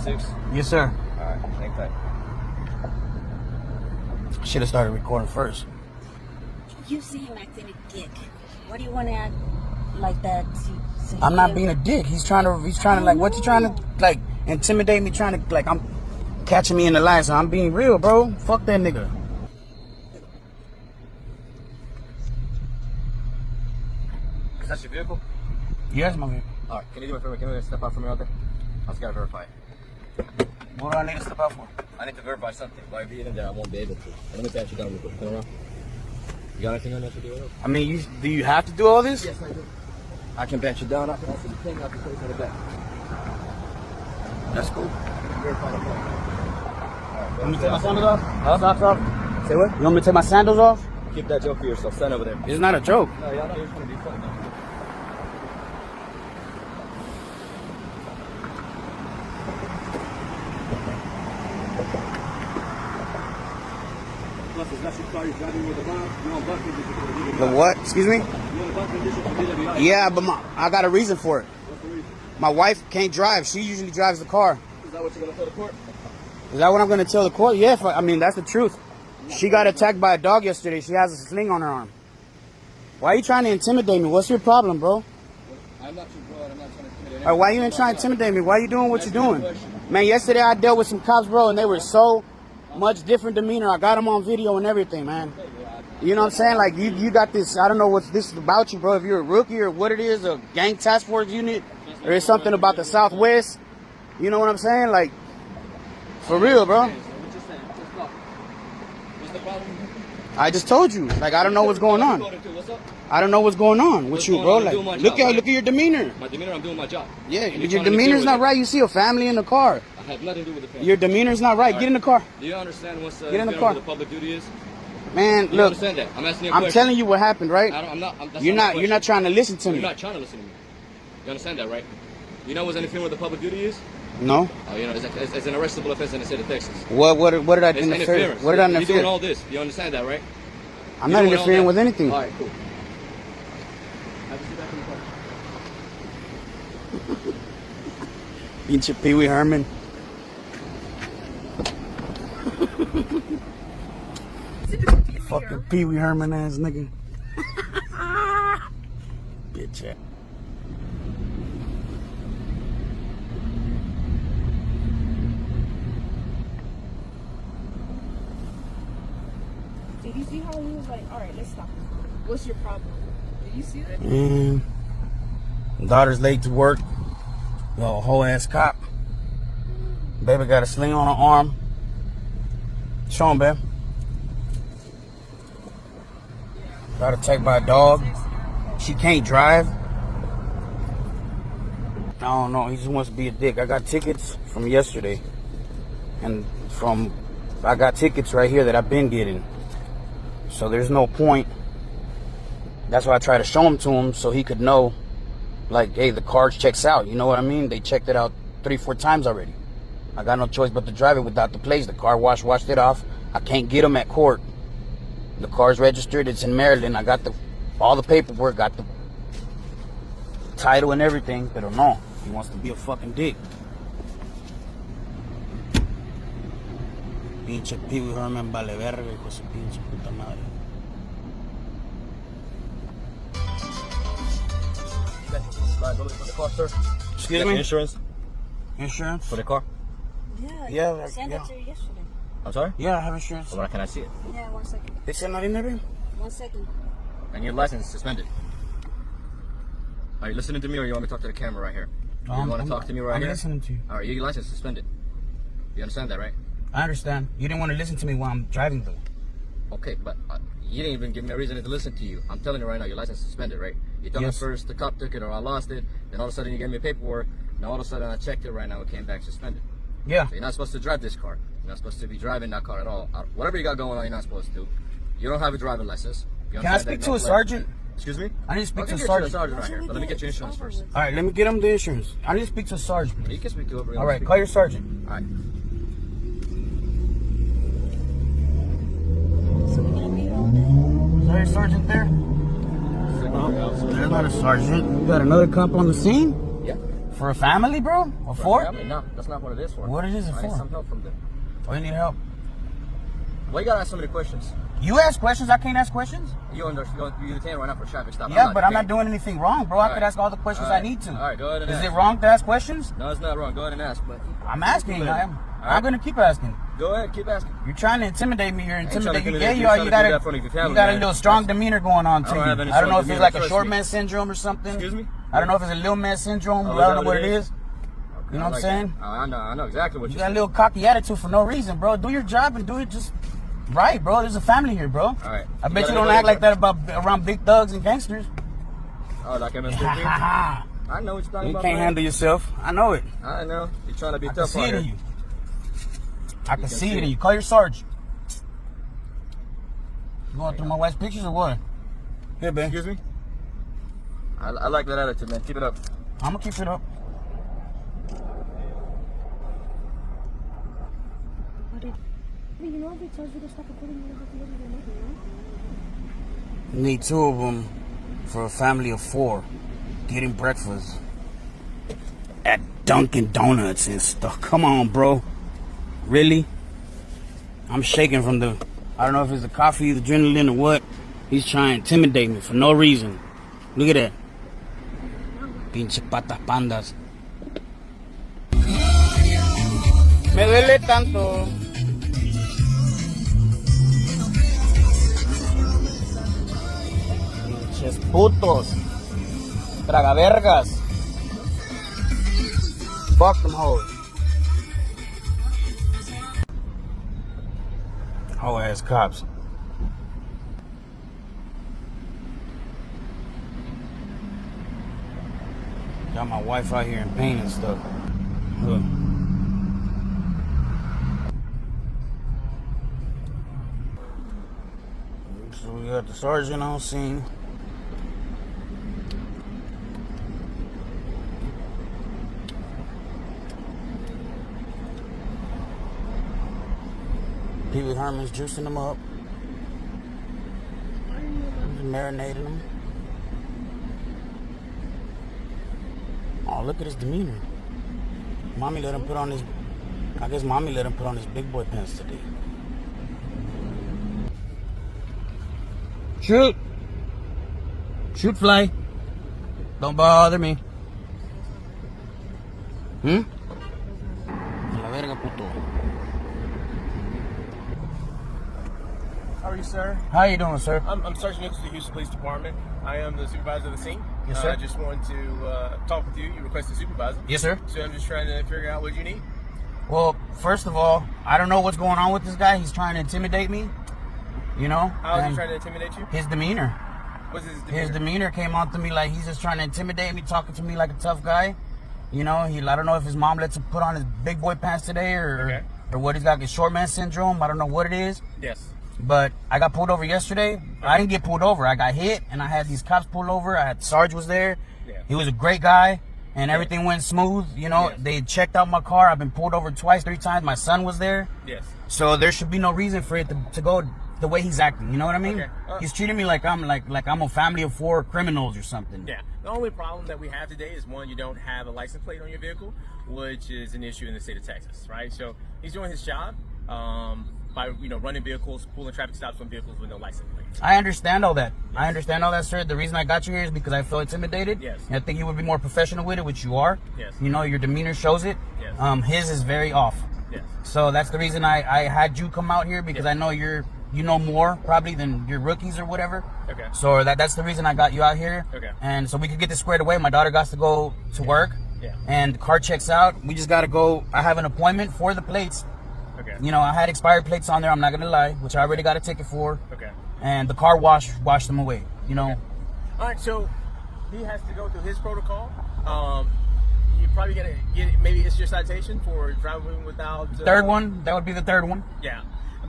26? Yes, sir. Alright, hang tight. Should have started recording first. You see him acting a dick. What do you want to act like that? I'm not being a dick. He's trying to like, what you trying to, like, intimidate me, trying to, like, I'm catching me in the line, so I'm being real, bro. Fuck that nigga. Is that your vehicle? Yes, my vehicle. Alright, can you do me a favor? Can you step out for me out there? I just gotta verify. What do I need to step out for? I need to verify something. By being in there, I won't be able to. Let me pat you down real quick. Turn around. You got anything on that to do with it? I mean, do you have to do all this? Yes, I do. I can pat you down. I can also take out the place on the back. That's cool. Verify the phone. You want me to take my sandals off? Huh? Socks off? Say what? You want me to take my sandals off? Keep that joke for yourself. Stand over there. It's not a joke. No, y'all know you're trying to be funny. Plus, it's not your car. You're driving with a bomb. You're on bus condition. The what? Excuse me? You're on bus condition for DWI. Yeah, but I got a reason for it. What's the reason? My wife can't drive. She usually drives the car. Is that what you're going to tell the court? Is that what I'm going to tell the court? Yeah, I mean, that's the truth. She got attacked by a dog yesterday. She has a sling on her arm. Why are you trying to intimidate me? What's your problem, bro? I'm not too broad. I'm not trying to intimidate All right, why you ain't trying to intimidate me? Why you doing what you're doing? Man, yesterday I dealt with some cops, bro, and they were so much different demeanor. I got them on video and everything, man. You know what I'm saying? Like, you got this, I don't know what this is about you, bro. If you're a rookie or what it is, a gang task force unit, or it's something about the Southwest. You know what I'm saying? Like, for real, bro. What's the problem? I just told you. Like, I don't know what's going on. What's up? I don't know what's going on with you, bro. Like, look at your demeanor. My demeanor, I'm doing my job. Yeah, your demeanor's not right. You see a family in the car. I have nothing to do with the family. Your demeanor's not right. Get in the car. Do you understand what's Get in the car. what the public duty is? Man, Do you look. understand that? I'm asking you a question. I'm telling you what happened, right? I'm not. That's You're my not. question. You're not trying to listen to me. You're not trying to listen to me. You understand that, right? You know what's interfering with the public duty is? No. Oh, you know, it's an arrestable offense in the state of Texas. What did I It's interfere? interference. What did I You're doing interfere? all this. You understand that, right? I'm not interfering with anything. All right, cool. Pinche Pee Wee Herman. Fucking Pee Wee Herman ass nigga. Bitch ass. Did you see how he was like, all right, let's stop. What's your problem? Did you see that? Daughter's late to work. The whole ass cop. Baby got a sling on her arm. Show him, babe. Got attacked by a dog. She can't drive. I don't know. He just wants to be a dick. I got tickets from yesterday. And I got tickets right here that I've been getting. So there's no point. That's why I try to show them to him so he could know, like, hey, the car checks out. You know what I mean? They checked it out 3-4 times already. I got no choice but to drive it without the plates. The car washed it off. I can't get them at court. The car's registered. It's in Maryland. I got all the paperwork, got the title and everything. But no, he wants to be a fucking dick. Pinche Pee Wee Herman vale verga, hijo de su pinche puta madre. Liability for the car, sir. Excuse me? Insurance Insurance? for the car. Yeah, I sent yeah. it to you yesterday. I'm sorry? Yeah, I have insurance. Well, can I see it? Yeah, 1 second. They said not in there, babe? 1 second. And your license is suspended. Are you listening to me or you want me to talk to the camera right here? You want to talk to me right here? I'm listening to you. All right, your license is suspended. You understand that, right? I understand. You didn't want to listen to me while I'm driving, though. Okay, but you didn't even give me a reason to listen to you. I'm telling you right now, your license is suspended, right? You told me first the cop took it or I lost it. Then all of a sudden you gave me paperwork. Now all of a sudden I checked it right now. It came back suspended. Yeah. So you're not supposed to drive this car. You're not supposed to be driving that car at all. Whatever you got going on, you're not supposed to. You don't have a driving license. Can I speak to a sergeant? Excuse me? I need to speak to a I'll sergeant. get you a sergeant right here. But let me get your insurance first. All right, let me get him the insurance. I need to speak to a sergeant. You can speak to whoever you All want right, to call your sergeant. All right. So we're gonna be all day. Is there a sergeant there? There's not a sergeant. We got another cop on the scene? Yeah. For a family, bro? Or for? Family? No, that's not what it is for. What it is it I need for? some help from them. Oh, you need help? Why you gotta ask so many questions? You ask questions, I can't ask questions? You're detained right now for traffic stop. Yeah, but I'm not doing anything wrong, bro. I could ask all the questions I need to. All right, go ahead and Is ask. it wrong to ask questions? No, it's not wrong. Go ahead and ask. But I'm asking. I'm right. going to keep asking. Go ahead, keep asking. You're trying to intimidate me. You're intimidating. Yeah, you You're got trying to do that for your family, you got a man. little strong demeanor going on to you. have any I don't know strong if it's demeanor, like a trust short me. man syndrome or something. Excuse me? I don't know if it's a little man syndrome. Oh, I don't know is that what what it it is. is? You know what I'm saying? I know exactly what You you're got a saying. little cocky attitude for no reason, bro. Do your job and do it just right, bro. There's a family here, bro. All right. I bet you got don't anybody act like that around big thugs and gangsters. Oh, like MS-13? you I know what you're talking about. can't man. handle yourself. I know it. I know. You're trying to be I can tough see out it here. in you. I can see it in you. Call your sergeant. You going through my wife's pictures or what? Here, babe. Excuse me? I like that attitude, man. Keep it up. I'm gonna keep it up. You know, if it tells you to stop recording, you don't have to listen to nothing, right? Need 2 of them for a family of 4 getting breakfast at Dunkin' Donuts and stuff. Come on, bro. Really? I'm shaking from the, I don't know if it's the coffee, the adrenaline, or what. He's trying to intimidate me for no reason. Look at that. Pinche patas pandas. Me duele tanto. Pinches putos. Tragavergas. Fuck them hoes. Whole ass cops. Got my wife out here in pain and stuff. Look. So we got the sergeant on scene. Pee Wee Herman's juicing them up. He's marinating them. Oh, look at his demeanor. Mommy let him put on his, I guess mommy let him put on his big boy pants today. Shoot. Shoot, fly. Don't bother me. La verga, puto. How are you, sir? How you doing, sir? I'm Sergeant Nichols of the Houston Police Department. I am the supervisor of the scene. Yes, sir. I just wanted to talk with you. You requested supervisor. Yes, sir. So I'm just trying to figure out what you need. Well, first of all, I don't know what's going on with this guy. He's trying to intimidate me. You know? How is And he trying to intimidate you? his demeanor. What's his demeanor? His demeanor came on to me like he's just trying to intimidate me, talking to me like a tough guy. You know, I don't know if his mom lets him put on his big boy pants today or what he's got, his short man syndrome. I don't know what it is. Yes. But I got pulled over yesterday. I didn't get pulled over. I got hit, and I had these cops pull over. Sarge was there. Yeah. He was a great guy, and everything went smooth. You know, they checked out my car. I've been pulled over twice, 3 times. My son was there. Yes. So there should be no reason for it to go the way he's acting. You know what I mean? Okay. He's treating me like I'm a family of 4 criminals or something. Yeah. The only problem that we have today is, one, you don't have a license plate on your vehicle, which is an issue in the state of Texas, right? So he's doing his job. By running vehicles, pulling traffic stops on vehicles with no license plate. I understand all that. I understand all that, sir. The reason I got you here is because I feel intimidated. Yes. And I think you would be more professional with it, which you are. Yes. You know, your demeanor shows it. Yes. His is very off. Yes. So that's the reason I had you come out here, because I know you know more probably than your rookies or whatever. Okay. So that's the reason I got you out here. Okay. And so we could get this squared away. My daughter got to go to work. Yeah. And the car checks out. We just got to go. I have an appointment for the plates. Okay. You know, I had expired plates on there, I'm not going to lie, which I already got a ticket for. Okay. And the car washed them away, you know. Okay. All right, so he has to go through his protocol. You're probably going to get, maybe it's your citation for driving without... Third one, that would be the third one. Yeah.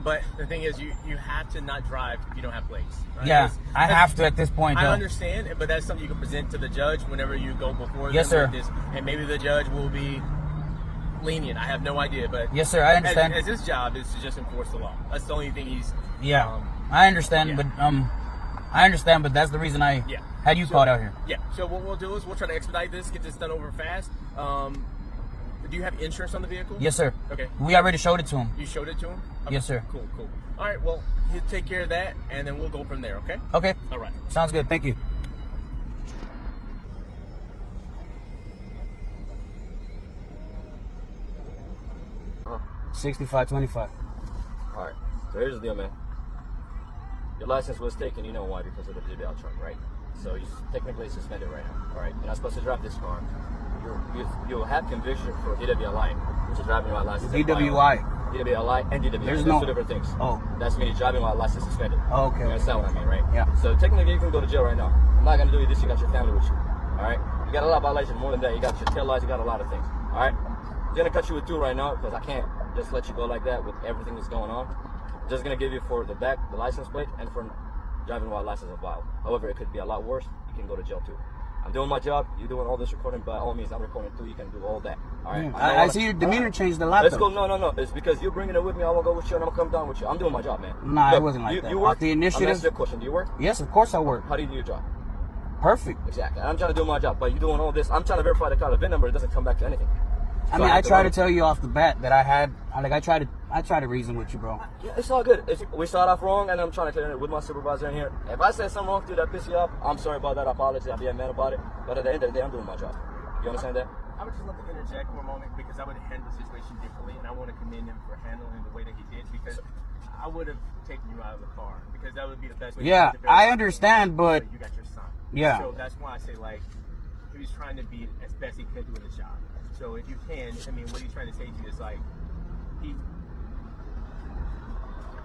But the thing is, you have to not drive if you don't have plates. Right? Yeah, I have to at this point, though. I understand, but that's something you can present to the judge whenever you go before Yes, them sir. with this, and maybe the judge will be lenient. I have no idea, but yes, sir, I understand. As his job is to just enforce the law. That's the only thing he's. Yeah, I understand, but I understand, but that's the reason I had you called out here. Yeah. So what we'll do is we'll try to expedite this, get this done over fast. Do you have insurance on the vehicle? Yes, sir. Okay. We already showed it to him. You showed it to him? Okay. Yes, sir. Cool. All right. Well, he'll take care of that, and then we'll go from there. Okay. Okay. All right. Sounds good. Thank you. $65.25. All right. So here's the deal, man. Your license was taken. You know why? Because of the DBL truck, right? So you're technically suspended right now. All right. You're not supposed to drive this car. You'll have conviction for DWI, which is driving while license. DWI. DWI and DWI. There's two different things. Oh. That's meaning driving while license suspended. Oh, okay. You understand what I mean, right? Yeah. So technically you can go to jail right now. I'm not gonna do this. You got your family with you. All right. You got a lot of violations. More than that, you got your tail lights. You got a lot of things. All right. I'm gonna cut you with 2 right now because I can't just let you go like that with everything that's going on. I'm just gonna give you for the back, the license plate, and for driving while license is wild. However, it could be a lot worse. You can go to jail too. I'm doing my job. You're doing all this recording. By all means, I'm recording too. You can do all that. All right. I see your demeanor changed a lot. Let's go. No. It's because you're bringing it with me. I won't go with you, and I'm gonna come down with you. I'm doing my job, man. Nah, Look, it wasn't like that. You work. Off the initiative. I'm asking you a question. Do you work? Yes, of course I work. How do you do your job? Perfect. Exactly. I'm trying to do my job, but you're doing all this. I'm trying to verify the car, the VIN number. It doesn't come back to anything. I mean, I try to tell you off the bat that I try to reason with you, bro. Yeah, it's all good. We started off wrong, and I'm trying to clear it with my supervisor in here. If I said something wrong to you that pissed you off, I'm sorry about that. I apologize. I'll be a man about it. But at the end of the day, I'm doing my job. You understand that? I would just love to interject for a moment because I would handle the situation differently, and I want to commend him for handling the way that he did because I would have taken you out of the car because that would be the best way. Yeah, I understand, but you got your son. Yeah. So that's why I say like he was trying to be as best he could doing the job. So if you can, I mean, what he's trying to say to you is like he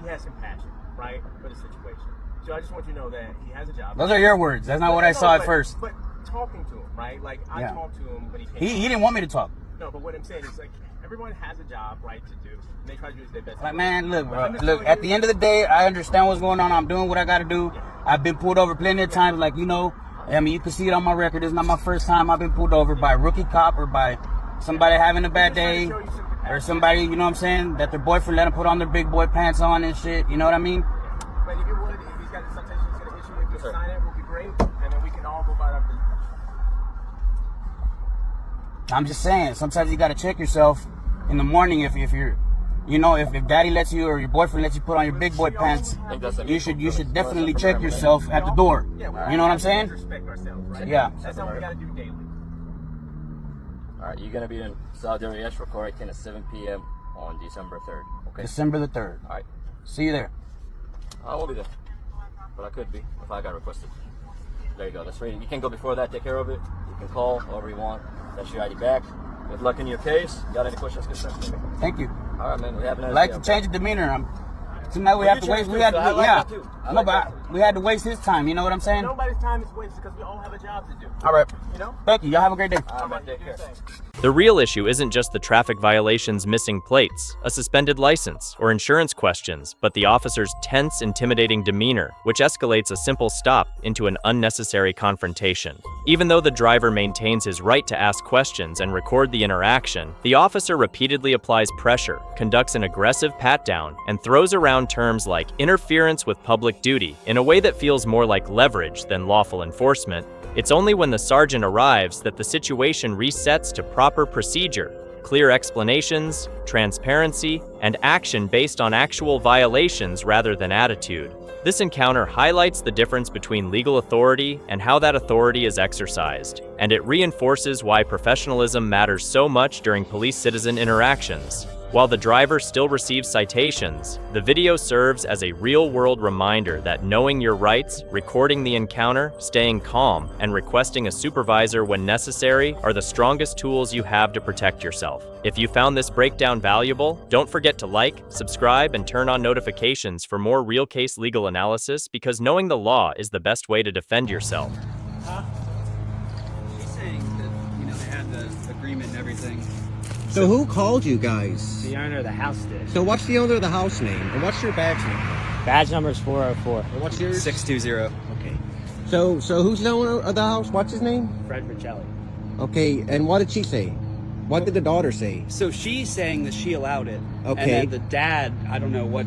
has compassion, right, for the situation. So I just want you to know that he has a job. Those are your words. That's not what I saw at first. But talking to him, right? Like I talked to him when he came. He didn't want me to talk. No, but what I'm saying is like everyone has a job, right, to do, and they try to do their best. Like, man, look, bro. Look, at the end of the day, I understand what's going on. I'm doing what I got to do. I've been pulled over plenty of times, like, you know. I mean, you can see it on my record. It's not my first time I've been pulled over by a rookie cop or by somebody having a bad day or somebody, you know what I'm saying, that their boyfriend let them put on their big boy pants on and shit. You know what I mean? But if you would, if he's got some citation he's going to issue, if you sign it, will be great, and then we can all go about our business. I'm just saying, sometimes you got to check yourself in the morning if you're, you know, if daddy lets you or your boyfriend lets you put on your big boy pants, you should definitely check yourself at the door. You know what I'm saying? Respect ourselves, right? Yeah. That's how we got to do daily. All right, you're gonna be in Saudi Arabia for correcting at 7 p.m. on December 3rd. Okay. December the 3rd. All right. See you there. I won't be there, but I could be if I got requested. There you go. That's ready. You can go before that. Take care of it. You can call however you want. That's your ID back. Good luck in your case. Got any questions? Thank you. All right, man. We have a nice I like day, to change the demeanor. Tonight we have to waste. We had to, we had to waste his time. You know what I'm saying? Nobody's time is wasted because we all have a job to do. All right. You know? Thank you. Y'all have a great day. All right, take care. The real issue isn't just the traffic violations, missing plates, a suspended license, or insurance questions, but the officer's tense, intimidating demeanor, which escalates a simple stop into an unnecessary confrontation. Even though the driver maintains his right to ask questions and record the interaction, the officer repeatedly applies pressure, conducts an aggressive pat-down, and throws around terms like interference with public duty in a way that feels more like leverage than lawful enforcement. It's only when the sergeant arrives that the situation resets to proper procedure, clear explanations, transparency, and action based on actual violations rather than attitude. This encounter highlights the difference between legal authority and how that authority is exercised, and it reinforces why professionalism matters so much during police-citizen interactions. While the driver still receives citations, the video serves as a real-world reminder that knowing your rights, recording the encounter, staying calm, and requesting a supervisor when necessary are the strongest tools you have to protect yourself. If you found this breakdown valuable, don't forget to like, subscribe, and turn on notifications for more real-case legal analysis because knowing the law is the best way to defend yourself. She's saying that, you know, they had the agreement and everything. So who called you guys? The owner of the house did. So what's the owner of the house name? And what's your badge number? Badge number is 404. And what's yours? 620. Okay. So who's the owner of the house? What's his name? Fred Riccelli. Okay, and what did she say? What did the daughter say? So she's saying that she allowed it. Okay. And that the dad, I don't know what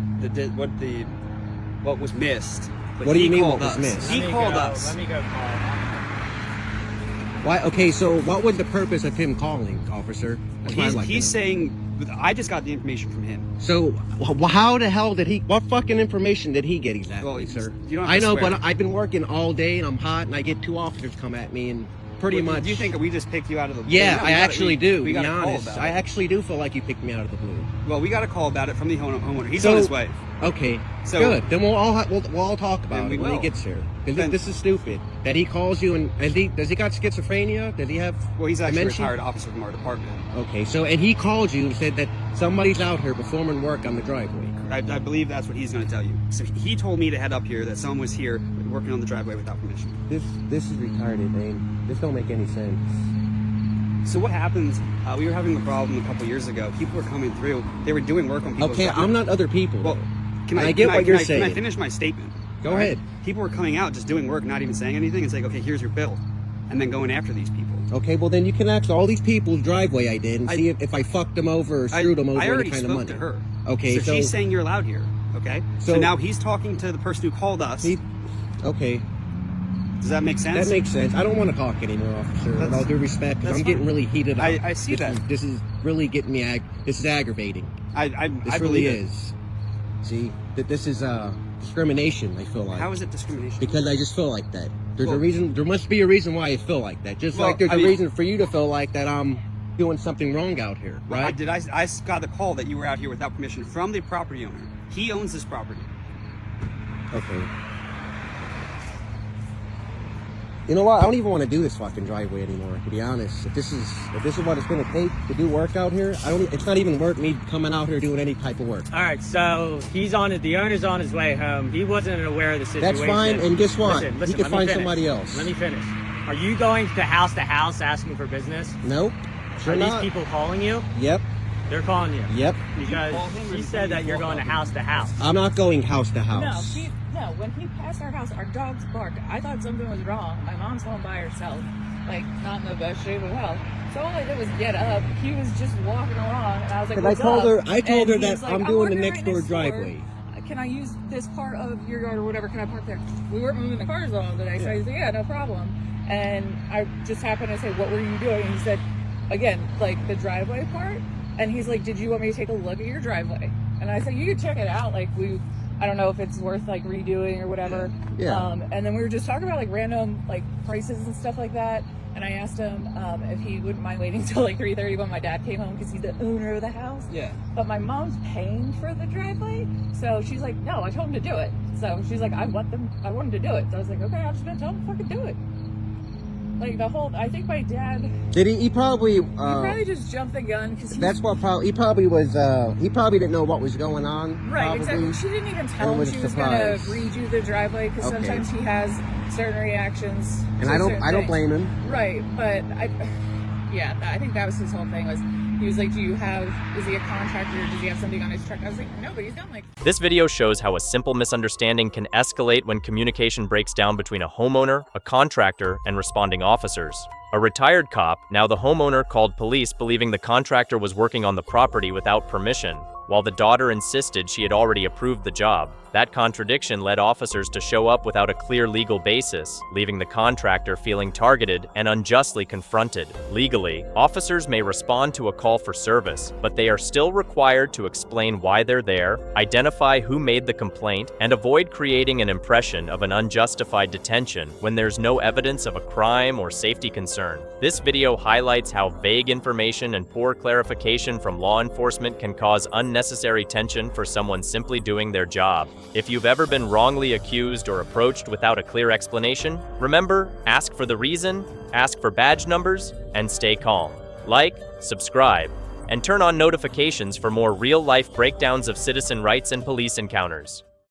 was missed. But What do you he mean called what was us. missed? He called us. Let me go call him. Why? Okay, so what was the purpose of him calling, officer? That's what I'd like to He's know. saying, I just got the information from him. So how the hell did he? What fucking information did he get exactly, Well, sir? you don't have I to know, swear. but I've been working all day and I'm hot, and I get 2 officers come at me and pretty much. Do you think we just picked you out of the blue? Yeah, No, I actually do. We To got be a call honest, about I it. actually do feel like you picked me out of the blue. Well, we got a call about it from the homeowner. He's So- on his way. Okay, So- good. Then we'll all talk about Then it we when he will. gets here. 'Cause Then- this is stupid. That he calls you and does he got schizophrenia? Does he have? Well, he's actually a dementia? retired officer from our department. Okay, so and he called you and said that somebody's out here performing work on the driveway. I believe that's what he's going to tell you. So he told me to head up here that someone was here working on the driveway without permission. This is retarded, man. This don't make any sense. So what happens? We were having a problem a couple years ago. People were coming through. They were doing work on people's Okay, driveway. I'm not other people. Well, though. I get what you're saying. Can I finish my statement? Go All right? ahead. People were coming out just doing work, not even saying anything, and saying, "Okay, here's your bill," and then going after these people. Okay, well then you can ask all these people's driveway I did and I- see if I fucked them over or screwed them over I any already kind spoke of money. to her. Okay, so she's saying you're allowed here. Okay, so So- now he's talking to the person who called us. Okay, Does that make sense? that makes sense. I don't want to talk anymore, officer. With all due respect, 'cause that's I'm getting fine. really heated up. I see that. This is really getting me. This is aggravating. I This really believe it. is. See, that this is discrimination. I feel like How is it discrimination? because I just feel like that. There's a Well- reason. There must be a reason why I feel like that. Just Well, like there's I a mean- reason for you to feel like that I'm doing something wrong out here, Well, right? I got the call that you were out here without permission from the property owner. He owns this property. Okay. You know what? I don't even want to do this fucking driveway anymore. To be honest, if this is what it's going to take to do work out here, I don't. It's not even worth me coming out here doing any type of work. All right, so he's on it. The owner's on his way home. He wasn't aware of the situation. That's fine, and guess what? Listen, He listen, can let me find finish. somebody else. Let me finish. Are you going to house asking for business? Nope. Sure Are not. these people calling you? Yep. They're calling you. Yep. Because she said that you're going to house. I'm not going house to No, house. when he passed our house, our dogs barked. I thought something was wrong. My mom's home by herself, like not in the best shape of health. So all I did was get up. He was just walking along, and I was like, Because "What's I told up?" her And he that was like, I'm doing the working next right door next driveway. Can I use this part of your yard or whatever? Can I park there? We weren't moving the cars all today, so he said, "Yeah, no problem." And I just happened to say, "What were you doing?" And he said, again, like the driveway part. And he's like, "Did you want me to take a look at your driveway?" And I said, "You can check it out. Like I don't know if it's worth like redoing or whatever." Yeah. And then we were just talking about like random like prices and stuff like that. And I asked him if he wouldn't mind waiting till like 3:30 when my dad came home because he's the owner of the house. Yeah. But my mom's paying for the driveway, so she's like, "No, I told him to do it." So she's like, I want him to do it." So I was like, "Okay, I'm just gonna tell him to fucking do it." Like I think my dad, Did he? He probably. he probably just jumped the gun because That's what probably. He probably was. He probably didn't know what was going on. Right, probably. exactly. She didn't even tell And him was she was going to surprised. redo the driveway because Okay. sometimes he has certain reactions. And to I don't. certain I don't things. blame him. Right, but I think that was his whole thing was he was like, is he a contractor? Does he have something on his truck? I was like, no, but he's got like. This video shows how a simple misunderstanding can escalate when communication breaks down between a homeowner, a contractor, and responding officers. A retired cop, now the homeowner, called police believing the contractor was working on the property without permission, while the daughter insisted she had already approved the job. That contradiction led officers to show up without a clear legal basis, leaving the contractor feeling targeted and unjustly confronted. Legally, officers may respond to a call for service, but they are still required to explain why they're there, identify who made the complaint, and avoid creating an impression of an unjustified detention when there's no evidence of a crime or safety concern. This video highlights how vague information and poor clarification from law enforcement can cause unnecessary tension for someone simply doing their job. If you've ever been wrongly accused or approached without a clear explanation, remember, ask for the reason, ask for badge numbers, and stay calm. Like, subscribe, and turn on notifications for more real-life breakdowns of citizen rights and police encounters.